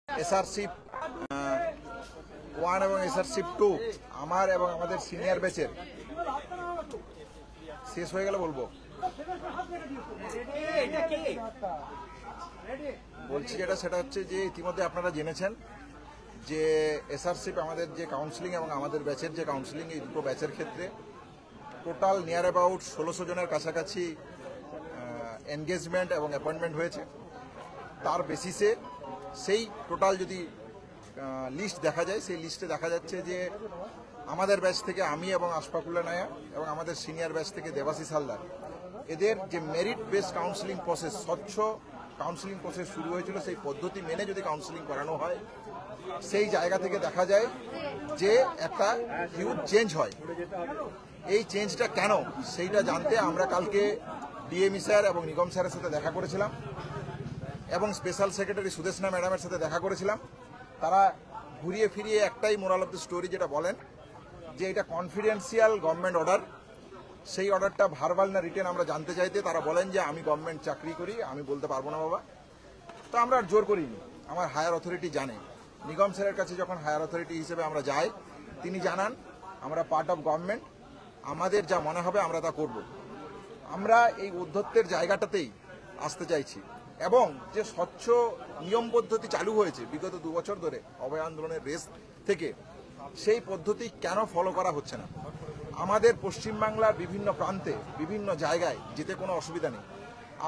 এসআরশিপ 1 এবং এসআরশিপ 2 আমার এবং আমাদের সিনিয়র ব্যাচের শেষ হয়ে গেল বলবো। বলছি যেটা সেটা হচ্ছে যে ইতিমধ্যে আপনারা জেনেছেন যে এসআরশিপ আমাদের যে কাউন্সিলিং এবং আমাদের ব্যাচের যে কাউন্সিলিং, এই দুটো ব্যাচের ক্ষেত্রে টোটাল নিয়ার অ্যাবাউট 1600 জনের কাছাকাছি এনগেজমেন্ট এবং অ্যাপয়েন্টমেন্ট হয়েছে। তার বেসিসে সেই টোটাল যদি লিস্ট দেখা যায়, সেই লিস্টে দেখা যাচ্ছে যে আমাদের ব্যাচ থেকে আমি এবং আশফাকুল্লাহ নায়া এবং আমাদের সিনিয়র ব্যাচ থেকে দেবাশিস হালদার, এদের যে মেরিট বেসড কাউন্সিলিং প্রসেস, স্বচ্ছ কাউন্সিলিং প্রসেস শুরু হয়েছিল, সেই পদ্ধতি মেনে যদি কাউন্সিলিং করানো হয়, সেই জায়গা থেকে দেখা যায় যে একটা হিউজ চেঞ্জ হয়। এই চেঞ্জটা কেন সেইটা জানতে আমরা কালকে ডিএমই স্যার এবং নিগম স্যারের সাথে দেখা করেছিলাম এবং স্পেশাল সেক্রেটারি সুদেশনা ম্যাডামের সাথে দেখা করেছিলাম। তারা ঘুরিয়ে ফিরিয়ে একটাই মোরাল অফ দ্য স্টোরি যেটা বলেন যে এটা কনফিডেন্সিয়াল গভর্নমেন্ট অর্ডার, সেই অর্ডারটা ভার্বাল না রিটেন আমরা জানতে চাইতে তারা বলেন যে আমি গভর্নমেন্ট চাকরি করি, আমি বলতে পারবো না বাবা। তো আমরা আর জোর করিনি, আমার হায়ার অথরিটি জানে। নিগম স্যারের কাছে যখন হায়ার অথরিটি হিসেবে আমরা যাই, তিনি জানান আমরা পার্ট অফ গভর্নমেন্ট, আমাদের যা মনে হবে আমরা তা করব। আমরা এই উদ্ধত্তের জায়গাটাতেই আসতে চাইছি এবং যে স্বচ্ছ নিয়ম পদ্ধতি চালু হয়েছে বিগত 2 বছর ধরে অভয় আন্দোলনের রেস থেকে, সেই পদ্ধতি কেন ফলো করা হচ্ছে না? আমাদের পশ্চিমবাংলার বিভিন্ন প্রান্তে বিভিন্ন জায়গায় যেতে কোনো অসুবিধা নেই,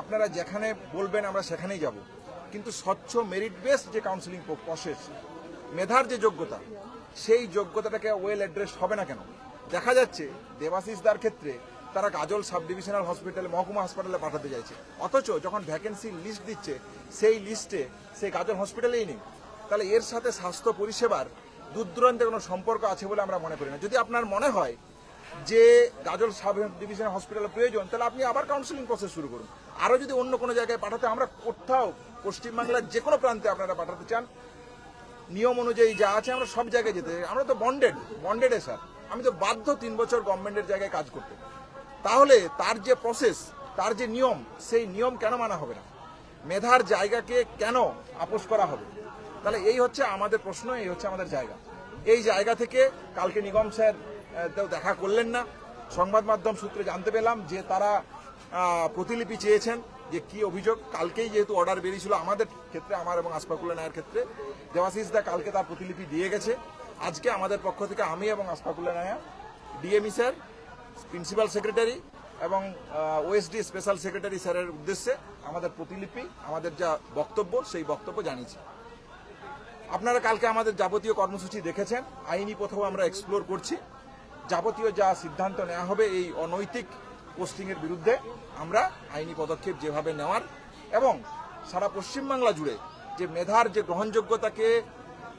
আপনারা যেখানে বলবেন আমরা সেখানেই যাব, কিন্তু স্বচ্ছ মেরিট বেসড যে কাউন্সিলিং প্রসেস, মেধার যে যোগ্যতা, সেই যোগ্যতাটাকে ওয়েল অ্যাড্রেস হবে না কেন? দেখা যাচ্ছে দেবাশিসদার ক্ষেত্রে তারা গাজল সাব ডিভিশনাল হসপিটালে, মহকুমা হাসপাতালে পাঠাতে চাইছে, অথচ যখন ভ্যাকেন্সি লিস্ট দিচ্ছে সেই লিস্টে সেই গাজল হসপিটালেই নেই। তাহলে এর সাথে স্বাস্থ্য পরিষেবার দূর দূরান্তে কোনো সম্পর্ক আছে বলে আমরা মনে করি না। যদি আপনার মনে হয় যে গাজল সাব ডিভিশনাল হসপিটালের প্রয়োজন, তাহলে আপনি আবার কাউন্সিলিং প্রসেস শুরু করুন। আরও যদি অন্য কোনো জায়গায় পাঠাতে, আমরা কোথাও পশ্চিমবাংলার যে কোনো প্রান্তে আপনারা পাঠাতে চান, নিয়ম অনুযায়ী যা আছে আমরা সব জায়গায় যেতে চাই। আমরা তো বন্ডেডে স্যার, আমি তো বাধ্য 3 বছর গভর্নমেন্টের জায়গায় কাজ করতে। তাহলে তার যে প্রসেস, তার যে নিয়ম, সেই নিয়ম কেন মানা হবে না? মেধার জায়গাকে কেন আপোষ করা হবে? তাহলে এই হচ্ছে আমাদের প্রশ্ন, এই হচ্ছে আমাদের জায়গা। এই জায়গা থেকে কালকে নিগম স্যার দেখা করলেন না। সংবাদ মাধ্যম সূত্রে জানতে পেলাম যে তারা প্রতিলিপি চেয়েছেন, যে কি অভিযোগ। কালকেই যেহেতু অর্ডার বেরিয়েছিল আমাদের ক্ষেত্রে, আমার এবং আশফাকুল্লাহ নায়ার ক্ষেত্রে, দেবাশিস দা কালকে তার প্রতিলিপি দিয়ে গেছে। আজকে আমাদের পক্ষ থেকে আমি এবং আশফাকুল্লাহ নায়া ডিএমই স্যার, প্রিন্সিপাল সেক্রেটারি এবং ওএসডি স্পেশাল সেক্রেটারি স্যারের উদ্দেশ্যে আমাদের প্রতিলিপি, আমাদের যা বক্তব্য, সেই বক্তব্য জানিয়েছি। আপনারা কালকে আমাদের যাবতীয় কর্মসূচি দেখেছেন। আইনি পথেও আমরা এক্সপ্লোর করছি। যাবতীয় যা সিদ্ধান্ত নেওয়া হবে এই অনৈতিক পোস্টিংয়ের বিরুদ্ধে, আমরা আইনি পদক্ষেপ যেভাবে নেওয়ার, এবং সারা পশ্চিমবাংলা জুড়ে যে মেধার যে গ্রহণযোগ্যতাকে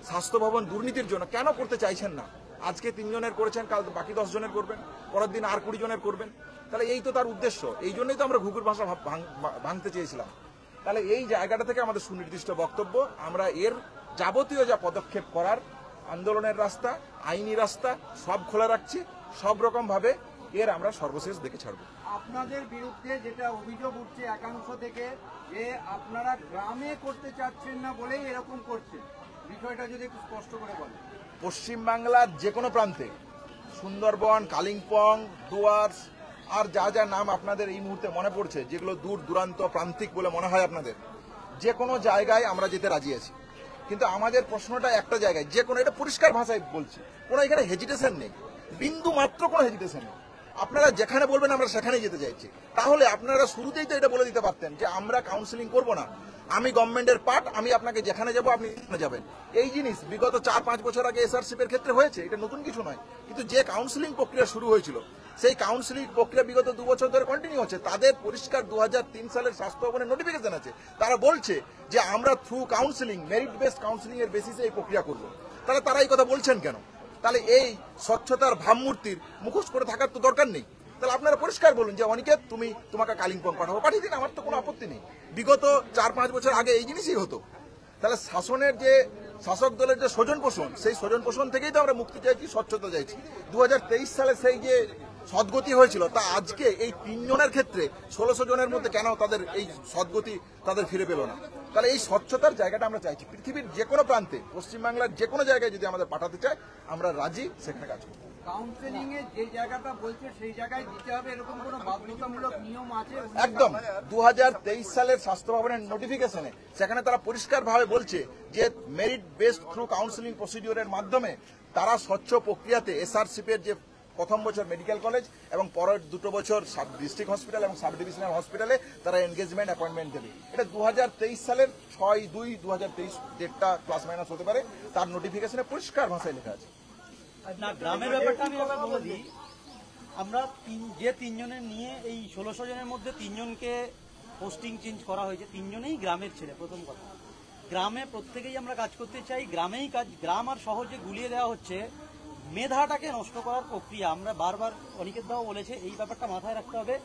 স্বাস্থ্য ভবন দুর্নীতির জন্য কেন করতে চাইছেন না, আজকে 3 জনের করেছেন, কাল বাকি 10 জনের করবেন, পরের দিন আর 20 জনের করবেন। তাহলে এই তো তার উদ্দেশ্য, এই জন্যই তো আমরা ঘুঘুর ভাষা ভাঙতে চেয়েছিলাম। তাহলে এই জায়গাটা থেকে আমাদের সুনির্দিষ্ট বক্তব্য, আমরা এর যাবতীয় যা পদক্ষেপ করার, আন্দোলনের রাস্তা, আইনি রাস্তা সব খোলা রাখছি। সব রকম ভাবে এর আমরা সর্বশেষ দেখে ছাড়ব। আপনাদের বিরুদ্ধে যেটা অভিযোগ উঠছে একাংশ থেকে, যে আপনারা গ্রামে করতে চাচ্ছেন না বলেই এরকম করছেন, বিষয়টা যদি একটু স্পষ্ট করে বলেন। পশ্চিমবাংলার যে কোনো প্রান্তে, সুন্দরবন, কালিম্পং, ডুয়ার্স, আর যা যা নাম আপনাদের এই মুহূর্তে মনে পড়ছে, যেগুলো দূর দূরান্ত প্রান্তিক বলে মনে হয় আপনাদের, যে কোনো জায়গায় আমরা যেতে রাজি আছি। কিন্তু আমাদের প্রশ্নটা একটা জায়গায়, যে কোনো, এটা পরিষ্কার ভাষায় বলছি, কোনো এখানে হেজিটেশন নেই, বিন্দু মাত্র কোনো হেজিটেশন নেই। আপনারা যেখানে বলবেন আমরা সেখানেই যেতে চাইছি। তাহলে আপনারা শুরুতেই তো এটা বলে দিতে পারতেন যে আমরা কাউন্সিলিং করব না, আমি গভর্নমেন্টের পার্ট, আমি আপনাকে যেখানে যাব আপনি যাবেন। এই জিনিস বিগত 4-5 বছর আগে এসআরশিপের ক্ষেত্রে হয়েছে, এটা নতুন কিছু নয়। কিন্তু যে কাউন্সিলিং প্রক্রিয়া শুরু হয়েছিল, সেই কাউন্সিলিং প্রক্রিয়া বিগত 2 বছর ধরে কন্টিনিউ হচ্ছে। তাদের পরিষ্কার 2003 সালের স্বাস্থ্য ভবনের নোটিফিকেশন আছে, তারা বলছে যে আমরা through counselling, merit based counselling এর বেসিসে এই প্রক্রিয়া করব। তাহলে তারা এই কথা বলছেন কেন? তাহলে এই স্বচ্ছতার ভাবমূর্তির মুখোশ করে থাকার তো দরকার নেই। তাহলে আপনারা পরিষ্কার বলুন যে অনিকেত তোমাকে কালিম্পং পাঠাবো, পাঠিয়ে দিন, আমার তো কোনো আপত্তি নেই। বিগত 4-5 বছর আগে এই জিনিসই হতো। তাহলে শাসনের যে শাসক দলের যে স্বজন পোষণ, সেই স্বজন পোষণ থেকেই তো আমরা মুক্তি চাইছি, স্বচ্ছতা চাইছি। 2023 সালে সেই যে সদ্গতি হয়েছিল, তা আজকে এই 3 জনের ক্ষেত্রে 1600 জনের মধ্যে কেন তাদের এই সদ্গতি তাদের ফিরে পেল না? তাহলে এই স্বচ্ছতার জায়গাটা আমরা চাইছি। পৃথিবীর যে কোনো প্রান্তে, পশ্চিমবাংলার যে কোনো জায়গায় যদি আমাদের পাঠাতে চায়, আমরা রাজি সেখানে কাজ করব। কাউন্সেলিং এ যে জায়গাটা বলছে সেই জায়গায় দিতে হবে এরকম কোনো বাধ্যতামূলক নিয়ম আছে? একদম 2023 সালের স্বাস্থ্য ভবনের নোটিফিকেশনে সেখানে তারা পরিষ্কারভাবে বলছে যে মেরিট বেসড থ্রু কাউন্সেলিং প্রসিডিওরের মাধ্যমে তারা স্বচ্ছ প্রক্রিয়াতে এসআরসিপির যে প্রথম বছর মেডিকেল কলেজ এবং পরের 2 বছর ডিস্ট্রিক্ট হসপিটাল এবং সাব ডিভিশনাল হসপিটালে তারা এনগেজমেন্ট অ্যাপয়েন্টমেন্ট দেবে। এটা 2023 সালের 6/2/2023 ডেটটা প্লাস মাইনাস হতে পারে, তার নোটিফিকেশনে পরিষ্কার ভাষায় লেখা আছে। না, গ্রামের ব্যাপারটা আমি আবার বলে দিই, আমরা যে 3 জনের নিয়ে এই 1600 জনের মধ্যে 3 জনকে পোস্টিং চেঞ্জ করা হয়েছে, 3 জনেই গ্রামের ছেলে। প্রথম কথা, গ্রামে প্রত্যেকেই আমরা কাজ করতে চাই, গ্রামেই কাজ। গ্রাম আর শহর যে গুলিয়ে দেওয়া হচ্ছে, মেধাটাকে নষ্ট করার প্রক্রিয়া। আমরা বারবার অনিকেত দাও বলেছে, এই ব্যাপারটা মাথায় রাখতে হবে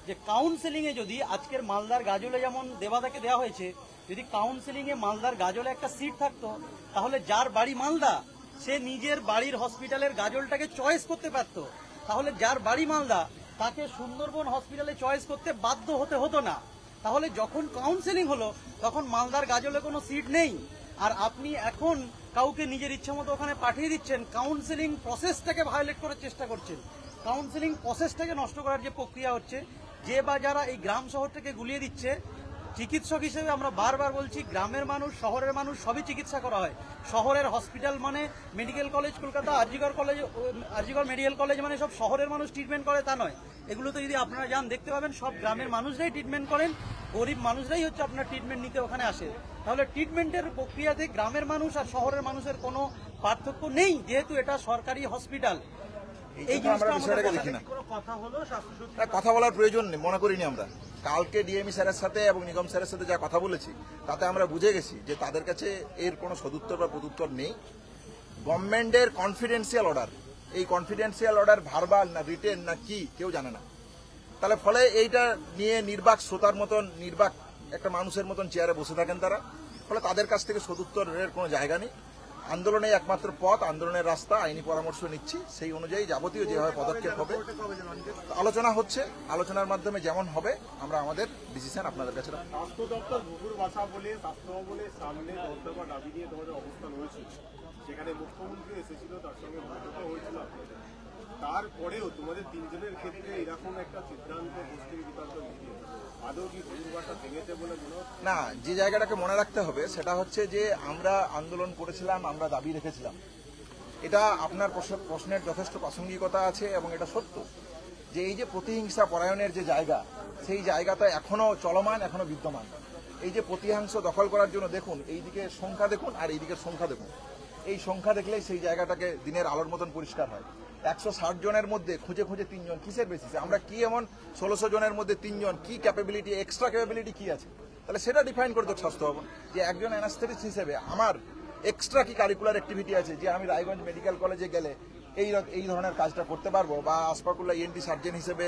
যে কাউন্সেলিং এ যদি আজকের মালদার গাজলে যেমন দেবাদাকে দেওয়া হয়েছে, যদি কাউন্সেলিং এ মালদার গাজলে একটা সিট থাকতো, তাহলে যার বাড়ি মালদা সে নিজের বাড়ির হসপিটালের গাজলটাকে চয়েস করতে পারতো। তাহলে যার বাড়ি মালদা তাকে সুন্দরবন হসপিটালে চয়েস করতে বাধ্য হতে হতো না। তাহলে যখন কাউন্সেলিং হলো তখন মালদার গাজলে কোনো সিট নেই, আর আপনি এখন কাউকে নিজের ইচ্ছা মতো ওখানে পাঠিয়ে দিচ্ছেন, কাউন্সেলিং প্রসেসটাকে ভায়োলেট করার চেষ্টা করছেন। কাউন্সেলিং প্রসেসটাকে নষ্ট করার যে প্রক্রিয়া হচ্ছে, যে বা যারা এই গ্রাম শহরটাকে গুলিয়ে দিচ্ছে, চিকিৎসক হিসেবে আমরা বারবার বলছি, গ্রামের মানুষ শহরের মানুষ সবই চিকিৎসা করা হয়। শহরের হসপিটাল মানে medical college Kolkata, RG Kar medical college মানে সব শহরের মানুষ ট্রিটমেন্ট করে তা নয়। এগুলোতে যদি আপনারা যান দেখতে পাবেন সব গ্রামের মানুষরাই ট্রিটমেন্ট করেন, গরিব মানুষরাই হচ্ছে আপনার ট্রিটমেন্ট নিতে ওখানে আসে। তাহলে ট্রিটমেন্টের প্রক্রিয়াতে গ্রামের মানুষ আর শহরের মানুষের কোনো পার্থক্য নেই, যেহেতু এটা সরকারি হসপিটাল। এই জিনিসটা বিষয়টাকে দেখি না, কথা বলার প্রয়োজন নেই মনে করিনি আমরা। কালকে ডিএমই স্যারের সাথে এবং নিগম স্যারের সাথে যা কথা বলেছি তাতে আমরা বুঝে গেছি যে তাদের কাছে এর কোনো সদুত্তর বা প্রত্যুত্তর নেই। গভর্নমেন্টের কনফিডেন্সিয়াল অর্ডার, এই কনফিডেন্সিয়াল অর্ডার ভার্বাল না রিটেন না কি কেউ জানে না। তাহলে ফলে এইটা নিয়ে নির্বাক শ্রোতার মতন, নির্বাক একটা মানুষের মতন চেয়ারে বসে থাকেন তারা। ফলে তাদের কাছ থেকে সদুত্তরের কোনো জায়গা নেই। আন্দোলনে একমাত্র পথ, আন্দোলনের রাস্তা, আইনি পরামর্শ নিচ্ছি, সেই অনুযায়ী যাবতীয় যেভাবে পদক্ষেপ হবে আলোচনা হচ্ছে, আলোচনার মাধ্যমে যেমন হবে আমরা আমাদের ডিসিশন আপনাদের কাছে রাখবো। স্বাস্থ্য দপ্তর ঘুঘুর বাসা বলে স্বাস্থ্য ভবনের সামনে দরজা দাবি নিয়ে তোমাদের অবস্থান হয়েছিল, সেখানে মুখ্যমন্ত্রী এসেছিল, তার সঙ্গে বৈঠকও হয়েছিল। তারপরেও তোমাদের 3 জনের ক্ষেত্রে এরকম একটা সিদ্ধান্ত পোস্টিং বিতর্ক নিয়ে আদৌ কি ঘুঘুর বাসা ভেঙেছে বলে মনে হচ্ছে? না, যে জায়গাটাকে মনে রাখতে হবে সেটা হচ্ছে যে আমরা আন্দোলন করেছিলাম, আমরা দাবি রেখেছিলাম। এটা আপনার প্রশ্নের যথেষ্ট প্রাসঙ্গিকতা আছে এবং এটা সত্য যে এই যে প্রতিহিংসা পরায়ণের যে জায়গা, সেই জায়গাটা এখনো চলমান, এখনো বিদ্যমান। এই যে প্রতিহিংস দখল করার জন্য দেখুন, এই দিকে সংখ্যা দেখুন আর এই দিকের সংখ্যা দেখুন, এই সংখ্যা দেখলেই সেই জায়গাটাকে দিনের আলোর মতন পরিষ্কার হয়। 160 জনের মধ্যে খুঁজে খুঁজে 3 জন, কিসের বেসিসে? আমরা কি এমন 1600 জনের মধ্যে 3 জন, কি ক্যাপাবিলিটি, এক্সট্রা ক্যাপাবিলিটি কি আছে? তাহলে সেটা ডিফাইন করতে স্বাস্থ্য ভবন, যে একজন অ্যানাস্থেটিস্ট হিসেবে আমার এক্সট্রা কি কারিকুলার অ্যাক্টিভিটি আছে যে আমি রায়গঞ্জ মেডিকেল কলেজে গেলে এই ধরনের কাজটা করতে পারবো, বা আশফাকুল্লাহ ইএনটি সার্জন হিসেবে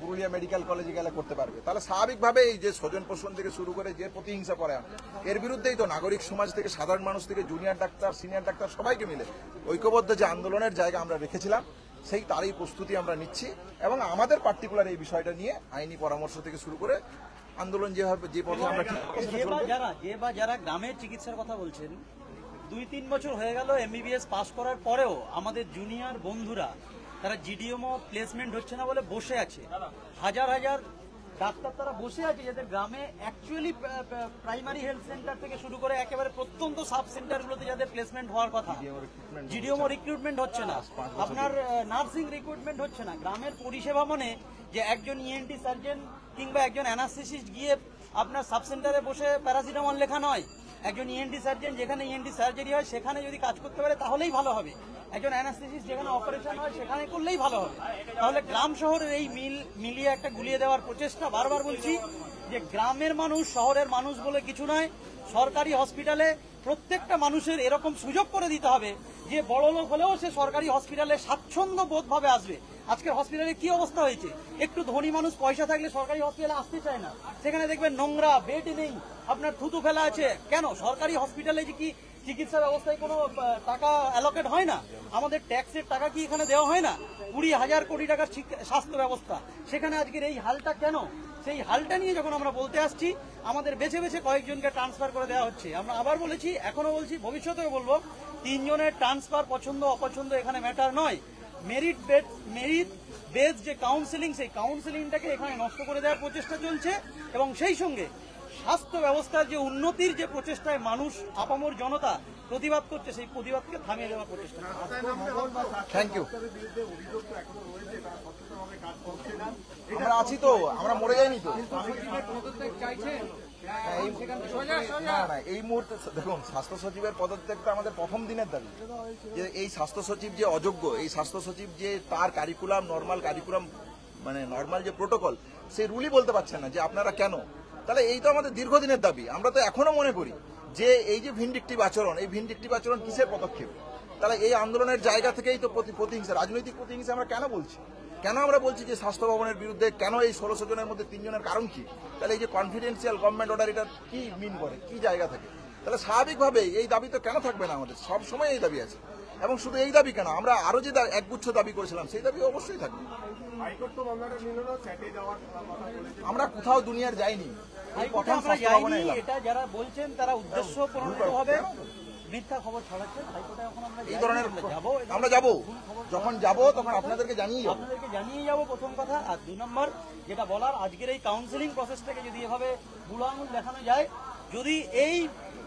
পুরুলিয়া মেডিকেল কলেজে গেলে করতে পারবে। তাহলে স্বাভাবিকভাবে এই যে স্বজন পোষণ থেকে শুরু করে যে প্রতিহিংসা পরায়ণ, এর বিরুদ্ধেই তো নাগরিক সমাজ থেকে, সাধারণ মানুষ থেকে, জুনিয়র ডাক্তার, সিনিয়র ডাক্তার সবাইকে মিলে ঐক্যবদ্ধ যে আন্দোলনের জায়গা আমরা রেখেছিলাম, সেই তারই প্রস্তুতি আমরা নিচ্ছি এবং আমাদের পার্টিকুলার এই বিষয়টা নিয়ে আইনি পরামর্শ থেকে শুরু করে আন্দোলন যেভাবে যে পথে আমরা যে বা যারা গ্রামের চিকিৎসার কথা বলছেন, 2-3 বছর হয়ে গেল এমবিবিএস পাস করার পরেও আমাদের জুনিয়র বন্ধুরা তারা জিডিএমও প্লেসমেন্ট হচ্ছে না বলে বসে আছে। হাজার হাজার ডাক্তার তারা বসে আছে, যাদের গ্রামে অ্যাকচুয়ালি প্রাইমারি হেলথ সেন্টার থেকে শুরু করে একেবারে প্রত্যন্ত সাব সেন্টারগুলোতে যাদের প্লেসমেন্ট হওয়ার কথা, জিডিএমও রিক্রুটমেন্ট হচ্ছে না, আপনার নার্সিং রিক্রুটমেন্ট হচ্ছে না। গ্রামের পরিষেবা মানে যে একজন ইএনটি সার্জন কিংবা একজন অ্যানাস্থেসিস্ট গিয়ে আপনার সাব সেন্টারে বসে প্যারাসিটামল লেখা নয়। একজন ইএনটি সার্জন যেখানে ইএনটি সার্জারি হয় সেখানে যদি কাজ করতে পারে তাহলেই ভালো হবে। একজন অ্যানাস্থেসিস্ট যেখানে অপারেশন হয় সেখানে করলেই ভালো হবে। তাহলে গ্রাম শহরের এই মিলিয়ে একটা গুলিয়ে দেওয়ার প্রচেষ্টা, বারবার বলছি যে গ্রামের মানুষ শহরের মানুষ বলে কিছু নয়। সরকারি হসপিটালে প্রত্যেকটা মানুষের এরকম সুযোগ করে দিতে হবে যে বড় লোক হলেও সে সরকারি হসপিটালে স্বাচ্ছন্দ্য বোধভাবে আসবে। আজকের হসপিটালে কি অবস্থা হয়েছে, একটু ধনী মানুষ পয়সা থাকলে সরকারি হসপিটালে আসতে চায় না, সেখানে দেখবেন নোংরা, বেড নেই, আপনার থুতু ফেলা আছে। কেন সরকারি হসপিটালে যে কি চিকিৎসা ব্যবস্থায় কোনো টাকা অ্যালোকেট হয় না? আমাদের ট্যাক্সের টাকা কি এখানে দেওয়া হয় না? 20,000 কোটি টাকার স্বাস্থ্য ব্যবস্থা, সেখানে আজকের এই হালটা কেন? সেই হালটা নিয়ে যখন আমরা বলতে আসছি, আমাদের বেছে বেছে কয়েকজনকে ট্রান্সফার করে দেওয়া হচ্ছে। আমরা আবার বলেছি, এখনো বলছি, ভবিষ্যতেও বলবো, 3 জনের ট্রান্সফার পছন্দ অপছন্দ এখানে ম্যাটার নয়। মেরিট বেস যে কাউন্সেলিং, সেই কাউন্সেলিংটাকে এখানে নষ্ট করে দেওয়ার প্রচেষ্টা চলছে এবং সেই সঙ্গে স্বাস্থ্য ব্যবস্থার যে উন্নতির যে প্রচেষ্টায় মানুষ, আপামর জনতা প্রতিবাদ করছে, সেই প্রতিবাদকে থামিয়ে দেওয়ার প্রচেষ্টা। Thank you. আমরা আছি তো, আমরা মরে যাইনি তো। না না, এই মুহূর্তে দেখুন, স্বাস্থ্য সচিবের পদত্যাগটা আমাদের প্রথম দিনের দাবি, যে এই স্বাস্থ্য সচিব যে অযোগ্য, এই স্বাস্থ্য সচিব যে তার কারিকুলাম, নর্মাল কারিকুলাম, মানে নর্মাল যে প্রোটোকল, সেই রুলই বলতে পারছেন না যে আপনারা কেন। তাহলে এই তো আমাদের দীর্ঘদিনের দাবি। আমরা তো এখনো মনে করি যে এই যে ভিনডিকটিভ আচরণ, এই ভিনডিকটিভ আচরণ কিসের পদক্ষেপ? তাহলে এই আন্দোলনের জায়গা থেকেই তো প্রতিহিংসা, রাজনৈতিক প্রতিহিংসা আমরা কেন বলছি? কেন আমরা বলছি যে স্বাস্থ্য ভবনের বিরুদ্ধে, কেন এই 1600 জনের মধ্যে 3 জনের কারণ কি? তাহলে এই যে কনফিডেন্সিয়াল গভর্নমেন্ট অর্ডার, এটা কি মিন করে, কি জায়গা থেকে? তাহলে স্বাভাবিকভাবে এই দাবি তো কেন থাকবে না? আমাদের সব সময় এই দাবি আছে, এবং শুধু এই দাবি কেন, আমরা আরো যে একগুচ্ছ দাবি করেছিলাম, সেই দাবি অবশ্যই থাকবে। হাইকোর্ট তো মামলাটা নিল না, চ্যাটে যাওয়ার কথা বলেছে। আমরা কোথাও দুনিয়ার যাইনি, হাইকোর্টে আমরা যাইনি, এটা যারা বলছেন তারা উদ্দেশ্য প্রণোদিতভাবে মিথ্যা খবর ছড়াচ্ছেন। হাইকোর্টে এখন আমরা এই ধরনের আমরা যাব, যখন যাব তখন আপনাদেরকে জানিয়ে যাবো। আপনাদেরকে জানিয়ে যাবো, প্রথম কথা। আর 2 নম্বর যেটা বলার, আজকের এই কাউন্সেলিং প্রসেসটাকে যদি এভাবে বুড়ো আঙুল দেখানো যায়, যদি এই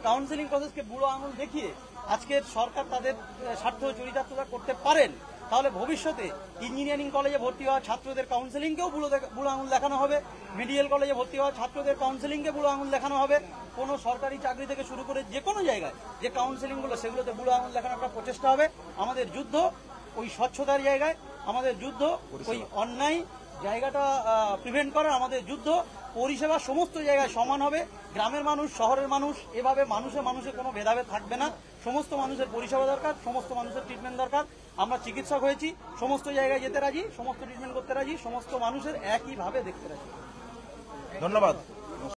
কাউন্সেলিং প্রসেসকে বুড়ো আঙুল দেখিয়ে আজকের সরকার তাদের স্বার্থ চরিতার্থতা করতে পারেন, তাহলে ভবিষ্যতে ইঞ্জিনিয়ারিং কলেজে ভর্তি হওয়া ছাত্রদের কাউন্সেলিংকেও বুড়ো আঙুল দেখানো হবে, মেডিকেল কলেজে ভর্তি হওয়া ছাত্রদের কাউন্সেলিংকে বুড়ো আঙুল দেখানো হবে। কোনো সরকারি চাকরি থেকে শুরু করে যে কোনো জায়গায় যে কাউন্সেলিংগুলো, সেগুলোতে বুড়ো আঙুল দেখানোর একটা প্রচেষ্টা হবে। আমাদের যুদ্ধ ওই স্বচ্ছতার জায়গায়, আমাদের যুদ্ধ ওই অন্যায় জায়গাটা প্রিভেন্ট করার, আমাদের যুদ্ধ পরিষেবা সমস্ত জায়গায় সমান হবে। গ্রামের মানুষ, শহরের মানুষ, এভাবে মানুষে কোনো ভেদাভেদ থাকবে না। সমস্ত মানুষের পরিষেবা দরকার, সমস্ত মানুষের ট্রিটমেন্ট দরকার। আমরা চিকিৎসক হয়েছি, সমস্ত জায়গায় যেতে রাজি, সমস্ত ট্রিটমেন্ট করতে রাজি, সমস্ত মানুষের একইভাবে দেখতে রাজি। ধন্যবাদ।